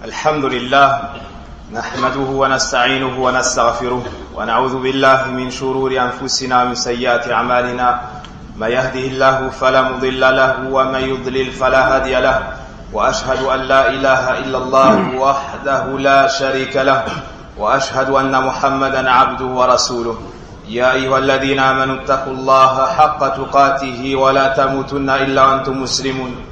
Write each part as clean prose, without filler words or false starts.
الحمد لله نحمده ونستعينه ونستغفره ونعوذ بالله من شرور أنفسنا ومن سيئات أعمالنا ما يهده الله فلا مضل له ومن يضلل فلا هادي له وأشهد أن لا إله إلا الله وحده لا شريك له وأشهد أن محمدا عبده ورسوله يا أيها الذين آمنوا اتقوا الله حق تقاته ولا تموتن إلا وأنتم مسلمون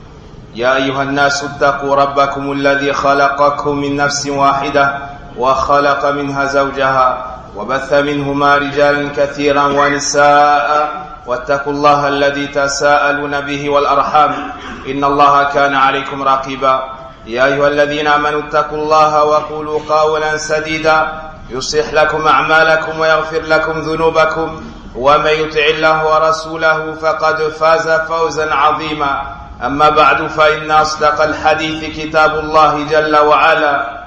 يا أيها الناس اتقوا ربكم الذي خلقكم من نفس واحدة وخلق منها زوجها وبث منهما رجالا كثيرا ونساء واتقوا الله الذي تساءلون به والأرحام إن الله كان عليكم رقيبا يا أيها الذين آمنوا اتقوا الله وقولوا قولا سديدا يصلح لكم أعمالكم ويغفر لكم ذنوبكم ومن يطع الله ورسوله فقد فاز فوزا عظيما أما بعد فإن أصدق الحديث كتاب الله جل وعلا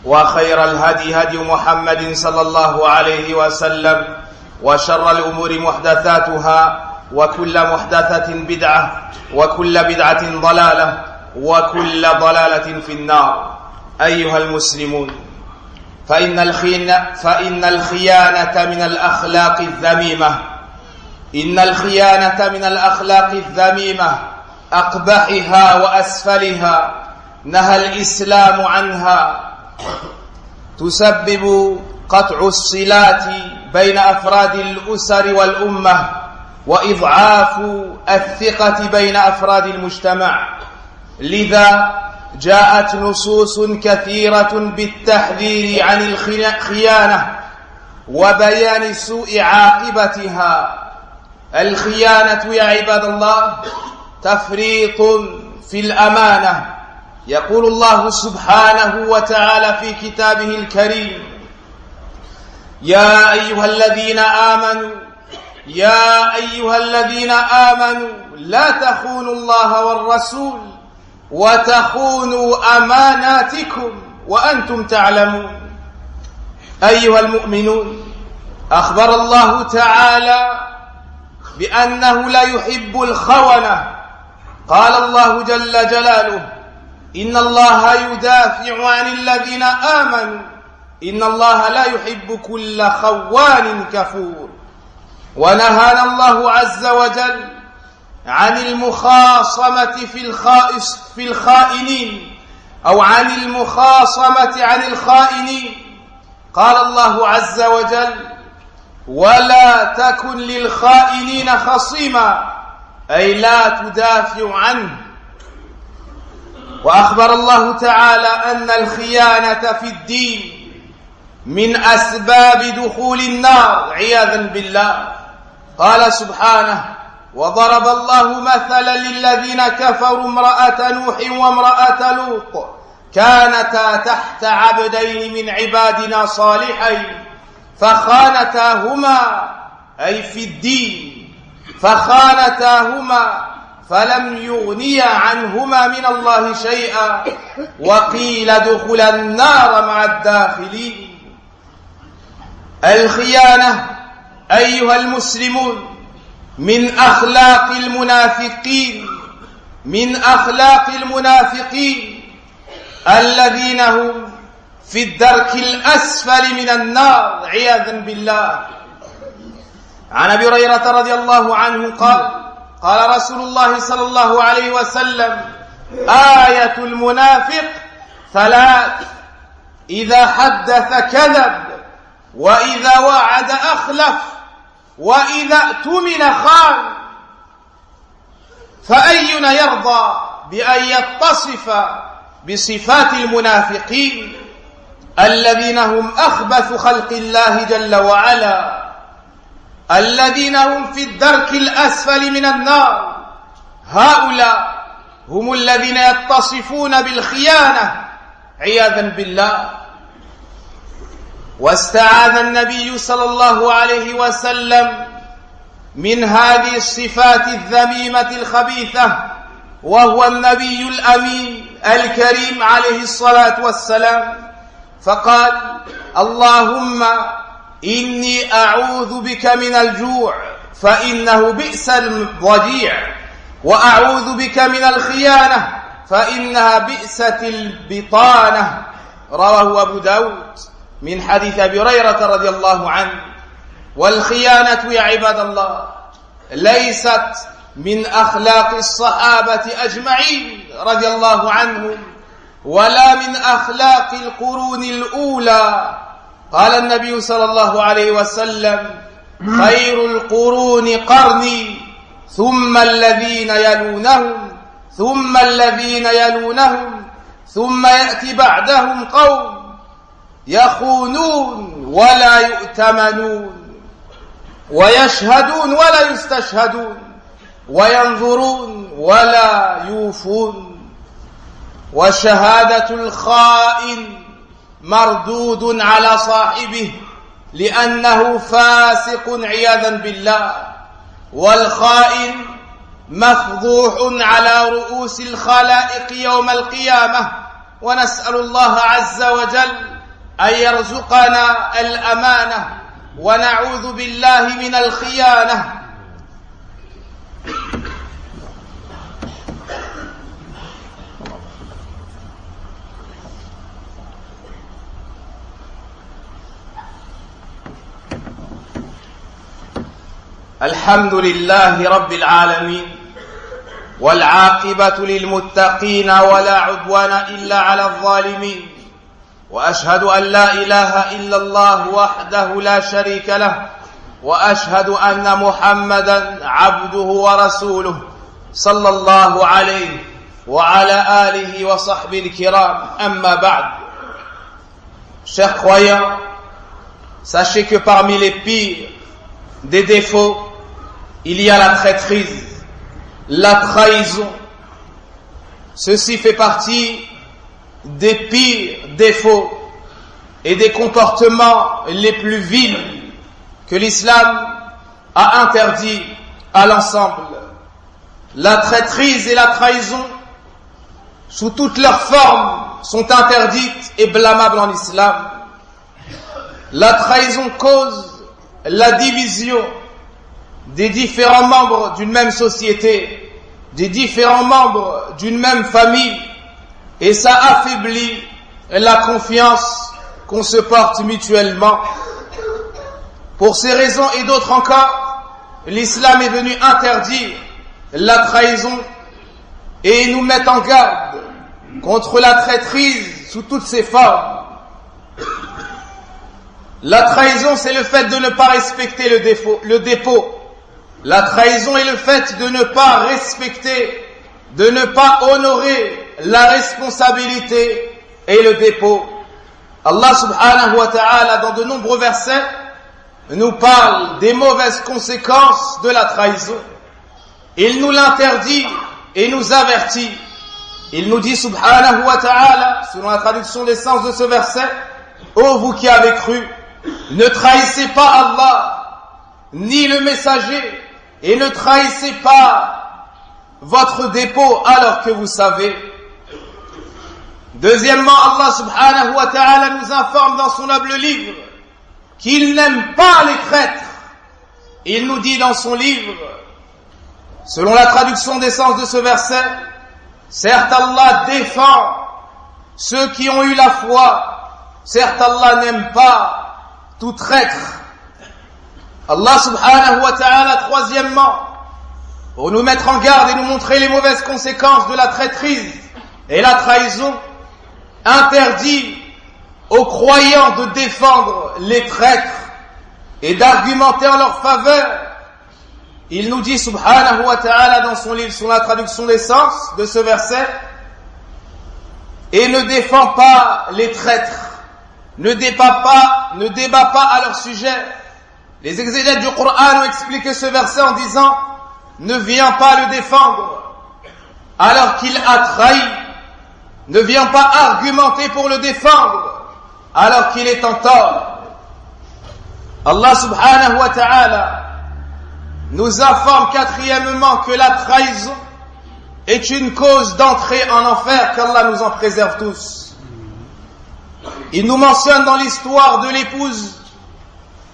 وخير الهدي هدي محمد صلى الله عليه وسلم وشر الأمور محدثاتها وكل محدثة بدعة وكل بدعة ضلالة وكل ضلالة في النار. أيها المسلمون، فإن الخيانة من الأخلاق الذميمة إن الخيانة من الأخلاق الذميمة أقبحها وأسفلها نهى الإسلام عنها، تسبب قطع الصلات بين أفراد الأسر والأمة وإضعاف الثقة بين أفراد المجتمع. لذا جاءت نصوص كثيرة بالتحذير عن الخيانة وبيان سوء عاقبتها. الخيانة يا عباد الله تفريط في الأمانة. يقول الله سبحانه وتعالى في كتابه الكريم: يا أيها الذين آمنوا لا تخونوا الله والرسول وتخونوا أماناتكم وأنتم تعلمون. أيها المؤمنون، أخبر الله تعالى بأنه لا يحب الخونة. قال الله جل جلاله: إن الله يدافع عن الذين آمنوا إن الله لا يحب كل خوان كفور. ونهانا الله عز وجل عن المخاصمة في الخائنين أو عن المخاصمة عن الخائنين. قال الله عز وجل: ولا تكن للخائنين خصيما، أي لا تدافع عنه. وأخبر الله تعالى أن الخيانة في الدين من أسباب دخول النار عياذا بالله. قال سبحانه: وضرب الله مثلا للذين كفروا امرأة نوح وامرأة لوط كانتا تحت عبدين من عبادنا صالحين فخانتاهما، أي في الدين، فخانتاهما فلم يغنيا عنهما من الله شيئا وقيل ادخلا النار مع الداخلين. الخيانة أيها المسلمون من أخلاق المنافقين الذين هم في الدرك الأسفل من النار عياذا بالله. عن أبي هريرة رضي الله عنه قال رسول الله صلى الله عليه وسلم: آية المنافق ثلاث: إذا حدث كذب، وإذا وعد أخلف، وإذا اؤتمن خان. فأينا يرضى بأن يتصف بصفات المنافقين الذين هم أخبث خلق الله جل وعلا، الذين هم في الدرك الأسفل من النار. هؤلاء هم الذين يتصفون بالخيانة عياذا بالله. واستعاذ النبي صلى الله عليه وسلم من هذه الصفات الذميمة الخبيثة، وهو النبي الأمين الكريم عليه الصلاة والسلام، فقال: اللهم إني أعوذ بك من الجوع فإنه بئس الضجيع، وأعوذ بك من الخيانة فإنها بئست البطانة رواه أبو داود من حديث أبي هريرة رضي الله عنه. والخيانة يا عباد الله ليست من أخلاق الصحابة أجمعين رضي الله عنهم ولا من أخلاق القرون الأولى. قال النبي صلى الله عليه وسلم: خير القرون قرني ثم الذين يلونهم ثم الذين يلونهم ثم يأتي بعدهم قوم يخونون ولا يؤتمنون ويشهدون ولا يستشهدون وينظرون ولا يوفون وشهادة الخائن مردود على صاحبه لأنه فاسق عياذا بالله والخائن مفضوح على رؤوس الخلائق يوم القيامة. ونسأل الله عز وجل أن يرزقنا الأمانة ونعوذ بالله من الخيانة. الحمد لله رب العالمين والعاقبة للمتقين ولا عدوان إلا على الظالمين وأشهد أن لا إله إلا الله وحده لا شريك له وأشهد أن محمدا عبده ورسوله صلى الله عليه وعلى آله وصحبه الكرام. أما بعد. Chers croyants, sachez que parmi les pires des défauts, il y a la traîtrise, la trahison. Ceci fait partie des pires défauts et des comportements les plus vils que l'islam a interdits à l'ensemble. La traîtrise et la trahison, sous toutes leurs formes, sont interdites et blâmables en islam. La trahison cause la division des différents membres d'une même société, des différents membres d'une même famille, et ça affaiblit la confiance qu'on se porte mutuellement. Pour ces raisons et d'autres encore, l'islam est venu interdire la trahison et nous mettre en garde contre la traîtrise sous toutes ses formes. La trahison, c'est le fait de ne pas respecter le dépôt. La trahison est le fait de ne pas respecter, de ne pas honorer la responsabilité et le dépôt. Allah subhanahu wa ta'ala, dans de nombreux versets, nous parle des mauvaises conséquences de la trahison. Il nous l'interdit et nous avertit. Il nous dit subhanahu wa ta'ala, selon la traduction des sens de ce verset: ô vous qui avez cru, ne trahissez pas Allah, ni le messager, et ne trahissez pas votre dépôt alors que vous savez. Deuxièmement, Allah subhanahu wa ta'ala nous informe dans son noble livre qu'il n'aime pas les traîtres. Il nous dit dans son livre, selon la traduction des sens de ce verset: certes Allah défend ceux qui ont eu la foi, certes Allah n'aime pas tout traître. Allah subhanahu wa ta'ala, troisièmement, pour nous mettre en garde et nous montrer les mauvaises conséquences de la traîtrise et la trahison, interdit aux croyants de défendre les traîtres et d'argumenter en leur faveur. Il nous dit subhanahu wa ta'ala dans son livre sur la traduction des sens de ce verset: et ne défend pas les traîtres, ne débat pas à leur sujet. Les exégètes du Coran ont expliqué ce verset en disant: ne viens pas le défendre alors qu'il a trahi, ne viens pas argumenter pour le défendre alors qu'il est en tort. Allah subhanahu wa ta'ala nous informe quatrièmement que la trahison est une cause d'entrée en enfer, qu'Allah nous en préserve tous. Il nous mentionne dans l'histoire de l'épouse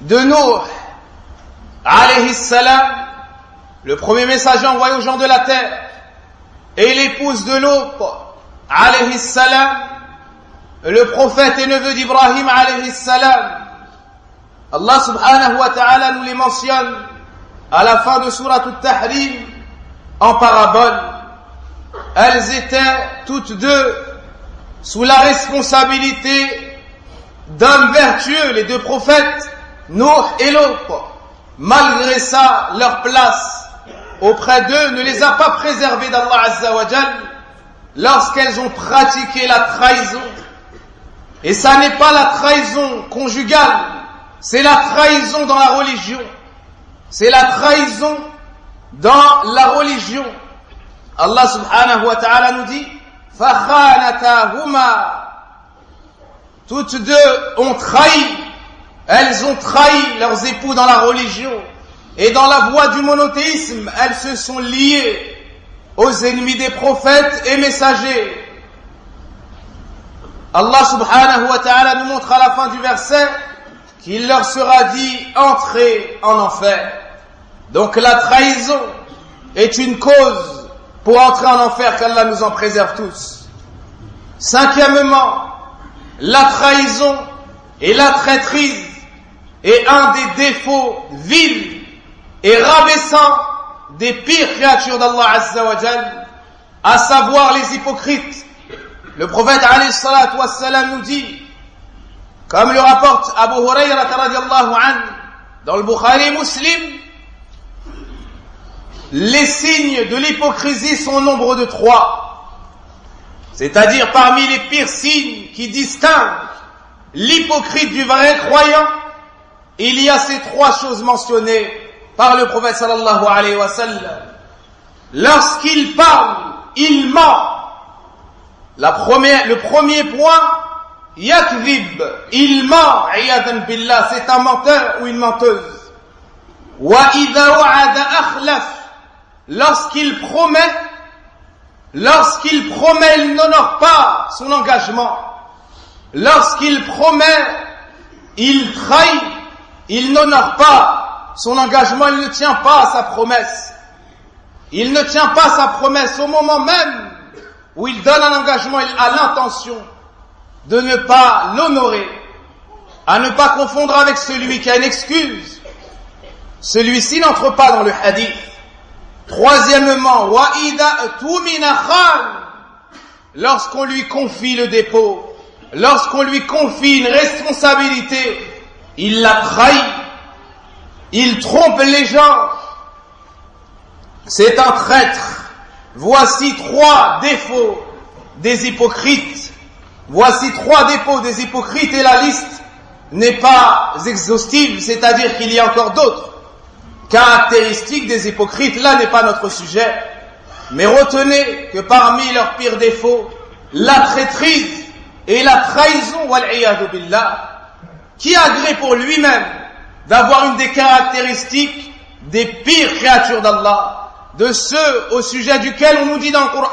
de Nuh, alayhi salam, le premier messager envoyé aux gens de la terre. et l'épouse de l'autre, alayhi salam, le prophète et neveu d'Ibrahim, alayhi salam. Allah subhanahu wa ta'ala nous les mentionne à la fin de Surat Al-Tahrim en parabole. Elles étaient toutes deux sous la responsabilité d'hommes vertueux, les deux prophètes, Nuh et l'autre. Malgré ça, leur place auprès d'eux ne les a pas préservés d'Allah Azza wa Jal lorsqu'elles ont pratiqué la trahison. Et ça n'est pas la trahison conjugale, c'est la trahison dans la religion. C'est la trahison dans la religion. Allah subhanahu wa ta'ala nous dit فَخَانَتَاهُمَا. Toutes deux ont trahi. Elles ont trahi leurs époux dans la religion. Et dans la voie du monothéisme, elles se sont liées aux ennemis des prophètes et messagers. Allah subhanahu wa ta'ala nous montre à la fin du verset qu'il leur sera dit entrez en enfer. Donc la trahison est une cause pour entrer en enfer, qu'Allah nous en préserve tous. Cinquièmement, la trahison et la traîtrise est un des défauts vils et rabaissants des pires créatures d'Allah Azza wa Jal, à savoir les hypocrites. Le prophète alayhi salatu wassalam nous dit, comme le rapporte Abu Hurayrata radiallahu anhu dans le Bukhari Muslim, les signes de l'hypocrisie sont au nombre de 3. C'est-à-dire parmi les pires signes qui distinguent l'hypocrite du vrai croyant, il y a ces 3 choses mentionnées par le prophète sallallahu alayhi wa sallam. Lorsqu'il parle, il ment. Le premier point, yakdhib, il ment, iyadan billah, c'est un menteur ou une menteuse. Wa idha wa'ada akhlaf, lorsqu'il promet, il n'honore pas son engagement. Lorsqu'il promet, il trahit, il n'honore pas son engagement, il ne tient pas à sa promesse. Il ne tient pas sa promesse au moment même où il donne un engagement, il a l'intention de ne pas l'honorer, à ne pas confondre avec celui qui a une excuse. Celui-ci n'entre pas dans le hadith. Troisièmement, wa'ida tumina khan, lorsqu'on lui confie le dépôt, lorsqu'on lui confie une responsabilité, il la trahit, il trompe les gens, c'est un traître. Voici 3 défauts des hypocrites. Voici 3 défauts des hypocrites et la liste n'est pas exhaustive, c'est-à-dire qu'il y a encore d'autres caractéristiques des hypocrites. Là n'est pas notre sujet. Mais retenez que parmi leurs pires défauts, la traîtrise et la trahison, wal-iyadu billah, qui a gré pour lui-même d'avoir une des caractéristiques des pires créatures d'Allah, de ceux au sujet duquel on nous dit dans le Coran,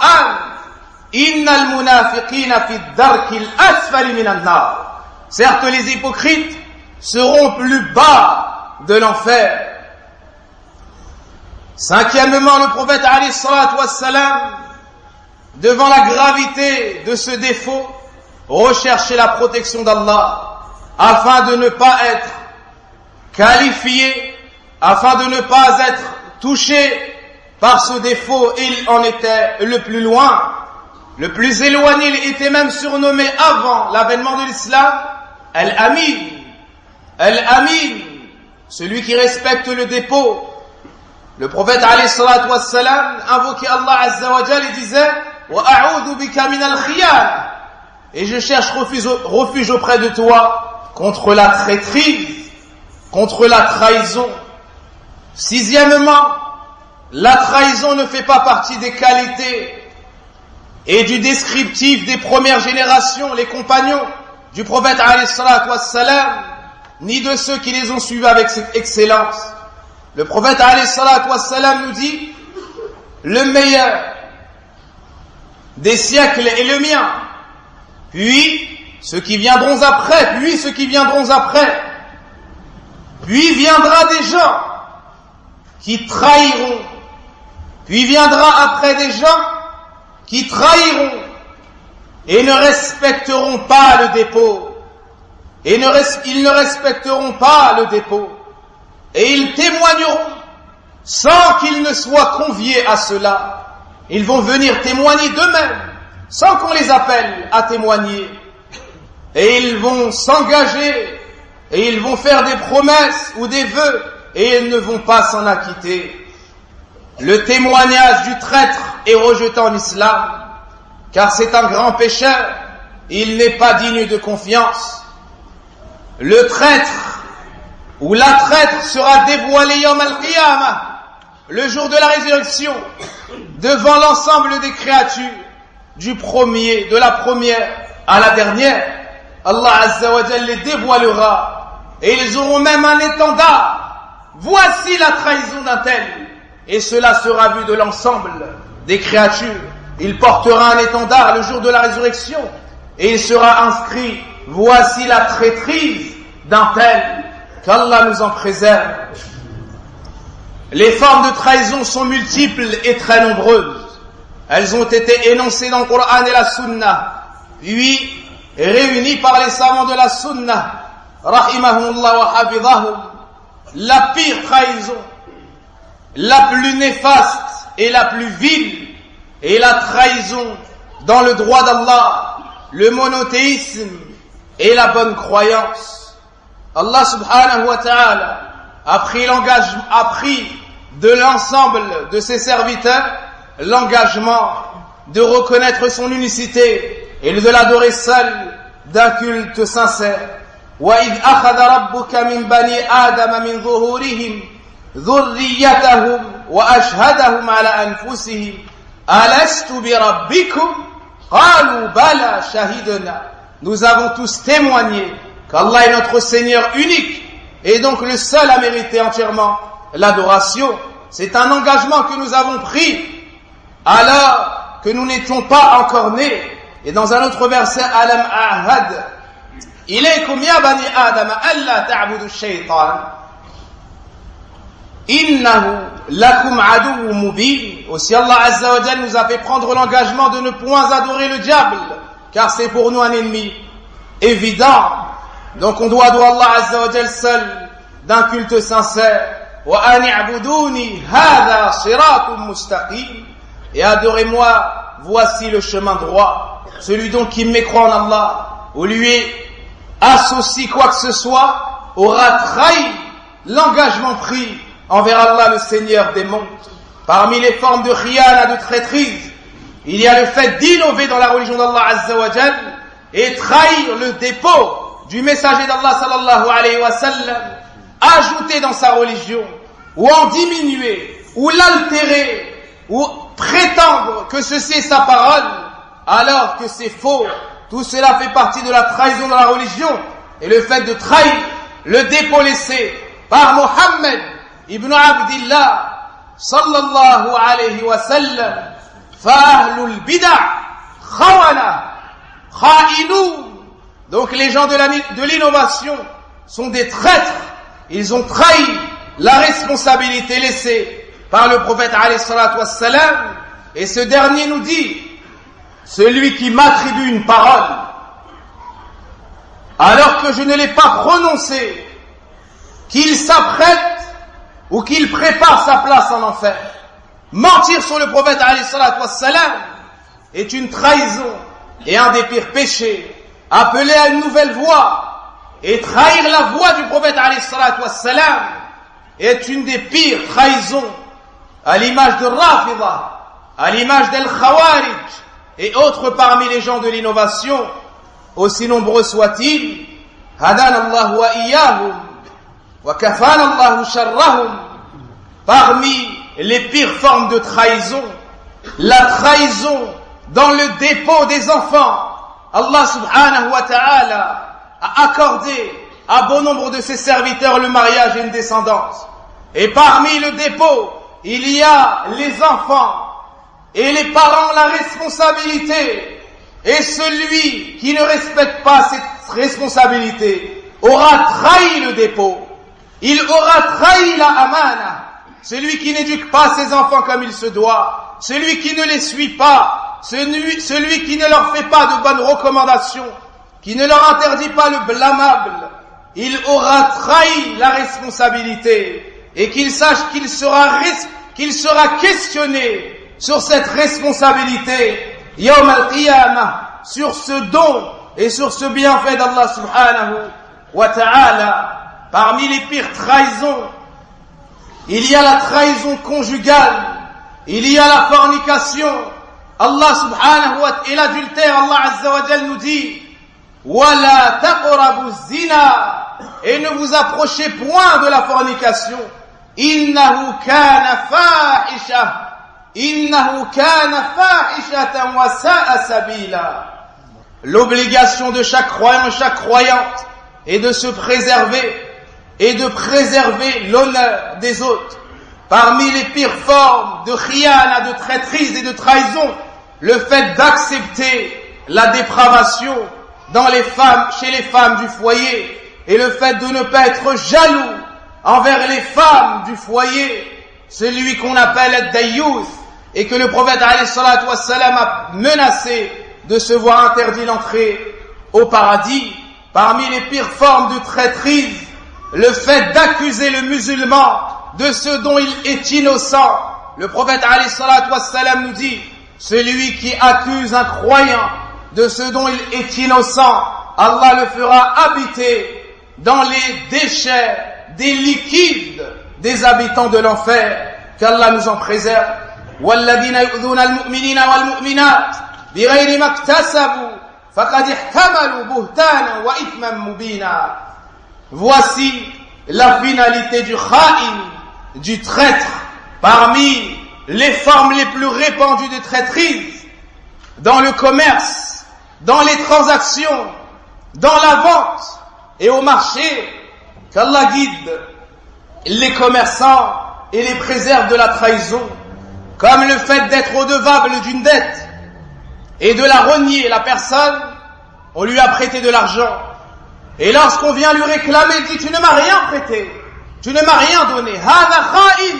innal munafiqina fi darkil asfali minan nar. Certes, les hypocrites seront plus bas de l'enfer. Cinquièmement, le prophète alayhi salatu wassalam, devant la gravité de ce défaut, recherchait la protection d'Allah afin de ne pas être qualifié, afin de ne pas être touché par ce défaut. Il en était le plus loin, le plus éloigné. Il était même surnommé avant l'avènement de l'islam Al-Amin. Al-Amin, celui qui respecte le dépôt. Le prophète alayhi salatu wassalam invoquait Allah Azza wa Jal et disait wa a'udhu bika min al-khiyan, et je cherche refuge auprès de toi contre la traîtrise, contre la trahison. Sixièmement, la trahison ne fait pas partie des qualités et du descriptif des premières générations, les compagnons du prophète alayhi salatu wassalam, ni de ceux qui les ont suivis avec cette excellence. Le prophète alayhi salatu wassalam nous dit, le meilleur des siècles est le mien, puis ceux qui viendront après, puis ceux qui viendront après, puis viendra des gens qui trahiront, puis viendra après des gens qui trahiront et ne respecteront pas le dépôt, ils ne respecteront pas le dépôt, et ils témoigneront sans qu'ils ne soient conviés à cela. Ils vont venir témoigner d'eux-mêmes, sans qu'on les appelle à témoigner, et ils vont s'engager, et ils vont faire des promesses ou des vœux, et ils ne vont pas s'en acquitter. Le témoignage du traître est rejeté en islam, car c'est un grand pécheur, il n'est pas digne de confiance. Le traître ou la traître sera dévoilé yawm al-qiyamah, le jour de la résurrection, devant l'ensemble des créatures, de la première à la dernière. Allah Azza wa Jalla les dévoilera, et ils auront même un étendard. Voici la trahison d'un tel, et cela sera vu de l'ensemble des créatures. Il portera un étendard le jour de la résurrection, et il sera inscrit, voici la traîtrise d'un tel, qu'Allah nous en préserve. Les formes de trahison sont multiples et très nombreuses. Elles ont été énoncées dans le Coran et la Sunna, puis réunies par les savants de la Sunna, rahimahumullah wa hafidhahum. La pire trahison, la plus néfaste et la plus vile, est la trahison dans le droit d'Allah, le monothéisme et la bonne croyance. Allah subhanahu wa ta'ala a pris de l'ensemble de ses serviteurs l'engagement de reconnaître son unicité et de l'adorer seul d'un culte sincère. وَإِذْ أَخَذَ رَبُّكَ مِنْ بَنِي آدَمَ مِنْ ظُهُورِهِمْ ذُرِّيَّتَهُمْ وَأَشْهَدَهُمْ عَلَى أَنفُسِهِمْ أَلَسْتُ بِرَبِّكُمْ قَالُوا بَلَى شَهِدْنَا. Nous avons tous témoigné qu'Allah est notre Seigneur unique et donc le seul à mériter entièrement l'adoration. C'est un engagement que nous avons pris alors que nous n'étions pas encore nés. Et dans un autre verset, Alam ahad ilaykum ya bani Adam alla ta'budu ash-shaytan innahu lakum aduwwun mubin. Aussi Allah Azza wa Jalla nous a fait prendre l'engagement de ne point adorer le diable, car c'est pour nous un ennemi évident. Donc on doit adorer Allah Azza wa Jalla seul d'un culte sincère. Wa an i'buduni hadha siratun mustaqim. Et adorez-moi, voici le chemin droit. Celui donc qui mécroit en Allah ou lui associe quoi que ce soit aura trahi l'engagement pris envers Allah le Seigneur des mondes. Parmi les formes de khiyana, de traîtrise, il y a le fait d'innover dans la religion d'Allah Azza wa Jal et trahir le dépôt du messager d'Allah sallallahu alayhi wa sallam, ajouter dans sa religion ou en diminuer ou l'altérer ou prétendre que ceci est sa parole alors que c'est faux. Tout cela fait partie de la trahison dans la religion et le fait de trahir le dépôt laissé par Mohammed ibn Abdillah sallallahu alayhi wa sallam. Fa'ahlul bid'ah khawana kha'inun. Donc les gens de l'innovation sont des traîtres. Ils ont trahi la responsabilité laissée par le prophète alayhi salatu wassalam, et ce dernier nous dit: celui qui m'attribue une parole alors que je ne l'ai pas prononcée, qu'il s'apprête ou qu'il prépare sa place en enfer. Mentir sur le prophète alayhi salatu wassalam est une trahison et un des pires péchés. Appeler à une nouvelle voie et trahir la voie du prophète alayhi salatu wassalam est une des pires trahisons, à l'image de Rafida, à l'image d'El Khawarij et autres parmi les gens de l'innovation, aussi nombreux soient-ils. Hadana Allah wa iyahum wa kafana Allah sharrahum. Parmi les pires formes de trahison, la trahison dans le dépôt des enfants. Allah subhanahu wa ta'ala a accordé à bon nombre de ses serviteurs le mariage et une descendance. Et parmi le dépôt, il y a les enfants. Et les parents ont la responsabilité. Et celui qui ne respecte pas cette responsabilité aura trahi le dépôt. Il aura trahi la amana. Celui qui n'éduque pas ses enfants comme il se doit, celui qui ne les suit pas, celui qui ne leur fait pas de bonnes recommandations, qui ne leur interdit pas le blâmable, il aura trahi la responsabilité, et qu'il sache qu'il sera questionné sur cette responsabilité Yawm al-Qiyamah, sur ce don et sur ce bienfait d'Allah subhanahu wa ta'ala. Parmi les pires trahisons, il y a la trahison conjugale, il y a la fornication. Allah subhanahu wa ta'ala, et l'adultère, Allah azza wa jal nous dit وَلَا تَقْرَبُوا الزِّنَا, et ne vous approchez point de la fornication. إِنَّهُ كَانَ فَاحِشَةً وَسَاءَ سَبِيلًا. L'obligation de chaque croyant, chaque croyante, est de se préserver et de préserver l'honneur des autres. Parmi les pires formes de khiyana, de traîtrise et de trahison, le fait d'accepter la dépravation chez les femmes du foyer, et le fait de ne pas être jaloux envers les femmes du foyer, celui qu'on appelle ad-dayyouth, et que le prophète alayhi salatu wassalam a menacé de se voir interdit l'entrée au paradis. Parmi les pires formes de traîtrise, le fait d'accuser le musulman de ce dont il est innocent. Le prophète alayhi salatu wassalam nous dit, celui qui accuse un croyant de ce dont il est innocent, Allah le fera habiter dans les déchets, des liquides des habitants de l'enfer. Qu'Allah nous en préserve. وَالَّذِينَ يُؤْذُونَ الْمُؤْمِنِينَ وَالْمُؤْمِنَاتِ بِغَيْرِ مَا اكْتَسَبُوا فَقَدِ احْتَمَلُوا بُهْتَانًا وَإِثْمًا مُبِينًا. Voici la finalité du kha'in, du traître. Parmi les formes les plus répandues de traîtrise, dans le commerce, dans les transactions, dans la vente et au marché, qu'Allah guide les commerçants et les préserve de la trahison, comme le fait d'être redevable d'une dette et de la renier. La personne, on lui a prêté de l'argent, et lorsqu'on vient lui réclamer, il dit, tu ne m'as rien prêté, tu ne m'as rien donné. Hada kha'in.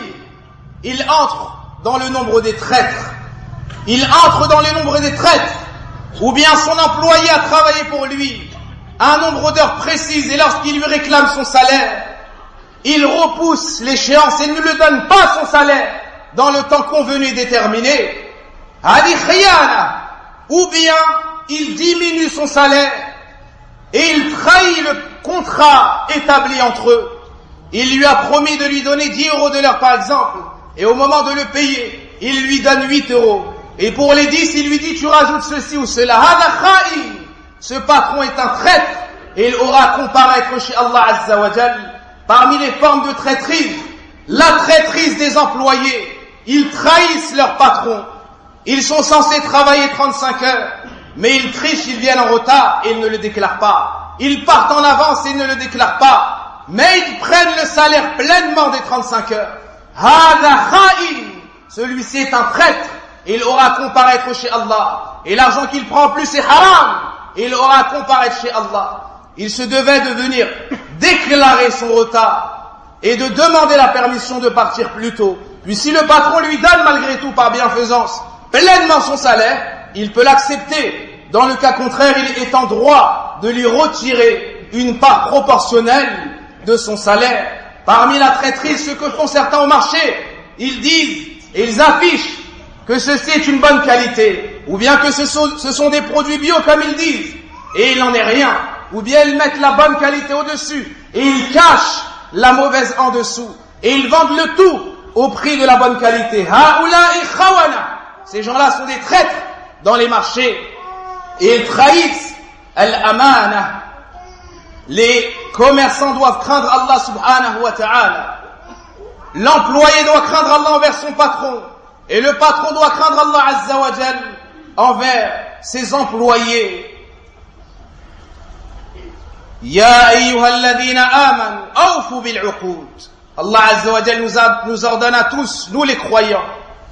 Il entre dans le nombre des traîtres. Il entre dans le nombre des traîtres. Ou bien son employé a travaillé pour lui un nombre d'heures précises, et lorsqu'il lui réclame son salaire, il repousse l'échéance et ne lui donne pas son salaire dans le temps convenu et déterminé. Hadi khiyana. Ou bien il diminue son salaire et il trahit le contrat établi entre eux. Il lui a promis de lui donner 10 € de l'heure par exemple, et au moment de le payer, il lui donne 8 €. Et pour les 10, il lui dit, tu rajoutes ceci ou cela. Hada kha'in. Ce patron est un traître, et il aura à comparaître chez Allah Azza wa Jal. Parmi les formes de traîtrise, la traîtrise des employés. Ils trahissent leur patron. Ils sont censés travailler 35 heures, mais ils trichent, ils viennent en retard et ils ne le déclarent pas. Ils partent en avance et ils ne le déclarent pas, mais ils prennent le salaire pleinement des 35 heures. Hada kha'in. Celui-ci est un traître, et il aura à comparaître chez Allah. Et l'argent qu'il prend en plus c'est haram, et il aura à comparaître chez Allah. Il se devait de venir déclarer son retard et de demander la permission de partir plus tôt. Puis si le patron lui donne malgré tout par bienfaisance pleinement son salaire, il peut l'accepter. Dans le cas contraire, il est en droit de lui retirer une part proportionnelle de son salaire. Parmi la traîtrise, ce que font certains au marché, ils disent et ils affichent que ceci est une bonne qualité, ou bien que ce sont des produits bio comme ils disent, et il n'en est rien. Ou bien ils mettent la bonne qualité au-dessus et ils cachent la mauvaise en dessous, et ils vendent le tout au prix de la bonne qualité. Haoula'i khawana. Ces gens-là sont des traîtres dans les marchés, et ils trahissent al-amana. Les commerçants doivent craindre Allah subhanahu wa ta'ala. L'employé doit craindre Allah envers son patron, et le patron doit craindre Allah azza wa jal envers ses employés. Ya ayyuhalladhina amanu awfu bil'uqud. Allah azza wa jal nous ordonne à tous, nous les croyants,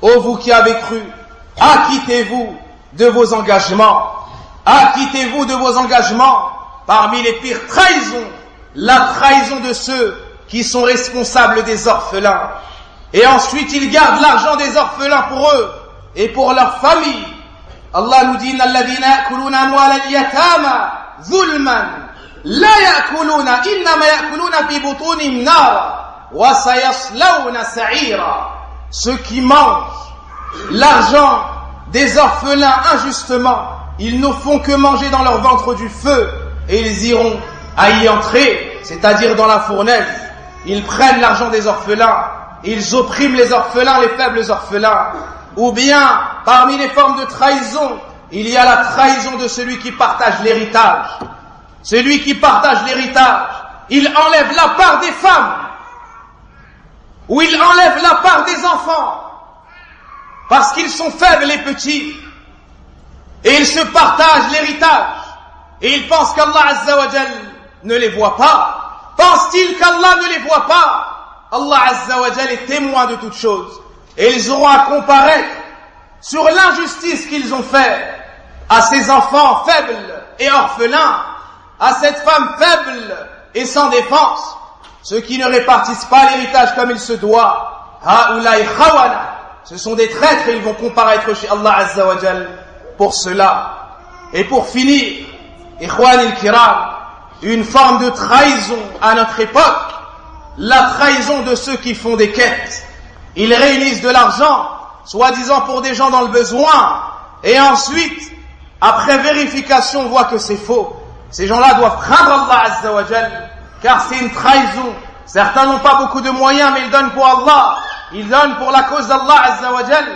ô vous qui avez cru, acquittez-vous de vos engagements. Acquittez-vous de vos engagements. Parmi les pires trahisons, la trahison de ceux qui sont responsables des orphelins. Et ensuite, ils gardent l'argent des orphelins pour eux et pour leur famille. Allah nous dit: الذين يأكلون أموال اليتامى ظلما لا يأكلون إنما يأكلون في بطونهم نارا وسيصلون سعيرا. Ceux qui mangent l'argent des orphelins injustement, ils ne font que manger dans leur ventre du feu et ils iront à y entrer, c'est-à-dire dans la fournaise. Ils prennent l'argent des orphelins, ils oppriment les orphelins, les faibles orphelins. Ou bien, parmi les formes de trahison, il y a la trahison de celui qui partage l'héritage. Celui qui partage l'héritage, il enlève la part des femmes, ou il enlève la part des enfants, parce qu'ils sont faibles les petits, et ils se partagent l'héritage, et ils pensent qu'Allah Azza wa Jal ne les voit pas. Pense-t-il qu'Allah ne les voit pas? Allah Azza wa Jal est témoin de toutes choses, et ils auront à comparaître sur l'injustice qu'ils ont faite à ces enfants faibles et orphelins, à cette femme faible et sans défense, ceux qui ne répartissent pas l'héritage comme il se doit. Haoulaï khawana, ce sont des traîtres et ils vont comparaître chez Allah Azza wa Jal pour cela. Et pour finir, Ikhwan il-Kiram, une forme de trahison à notre époque, la trahison de ceux qui font des quêtes. Ils réunissent de l'argent, soi-disant pour des gens dans le besoin, et ensuite, après vérification, voient que c'est faux. Ces gens-là doivent craindre Allah Azza wa Jal, car c'est une trahison. Certains n'ont pas beaucoup de moyens, mais ils donnent pour Allah. Ils donnent pour la cause d'Allah Azza wa Jal.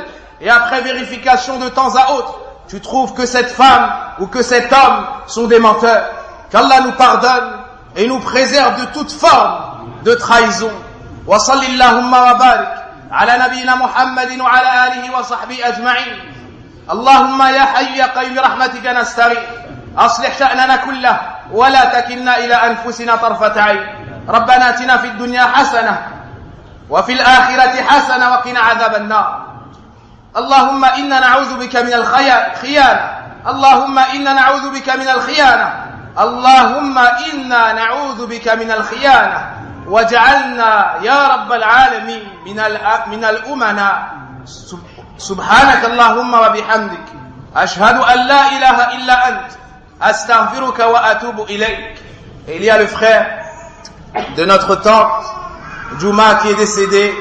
Et après vérification de temps à autre, tu trouves que cette femme ou que cet homme sont des menteurs. Qu'Allah nous pardonne et nous préserve de toute forme de trahison. Wa sallillahumma wa barik ala nabiyyina Muhammadin wa ala alihi wa sahbihi ajma'in. Allahumma ya hayyu ya qayyum bi rahmatika nastaghiith. أصلح شأننا كله ولا تكلنا إلى أنفسنا طرفة عين. ربنا آتنا في الدنيا حسنة وفي الآخرة حسنة وقنا عذاب النار. اللهم إنا نعوذ بك من الخيانة. اللهم إنا نعوذ بك من الخيانة. اللهم إنا نعوذ بك من الخيانة واجعلنا يا رب العالمين من الأمناء. سبحانك اللهم وبحمدك أشهد أن لا إله إلا أنت أستغفرك وأتوب إليك. Et il y a le frère de notre tante Juma qui est décédé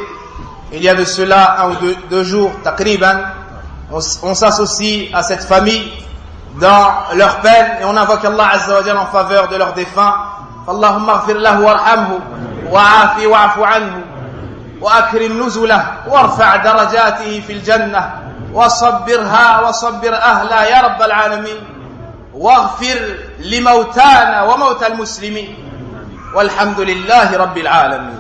il y a de cela 1 ou 2 jours taqriban. On s'associe à cette famille dans leur peine et on invoque Allah Azza wa Jalla en faveur de leurs défunts. Allahumma ighfir lahu warhamhu wa'afi wa'fu anhu وأكرم نزله وارفع درجاته في الجنة وصبرها وصبر أهلها يا رب العالمين واغفر لموتانا وموتى المسلمين والحمد لله رب العالمين.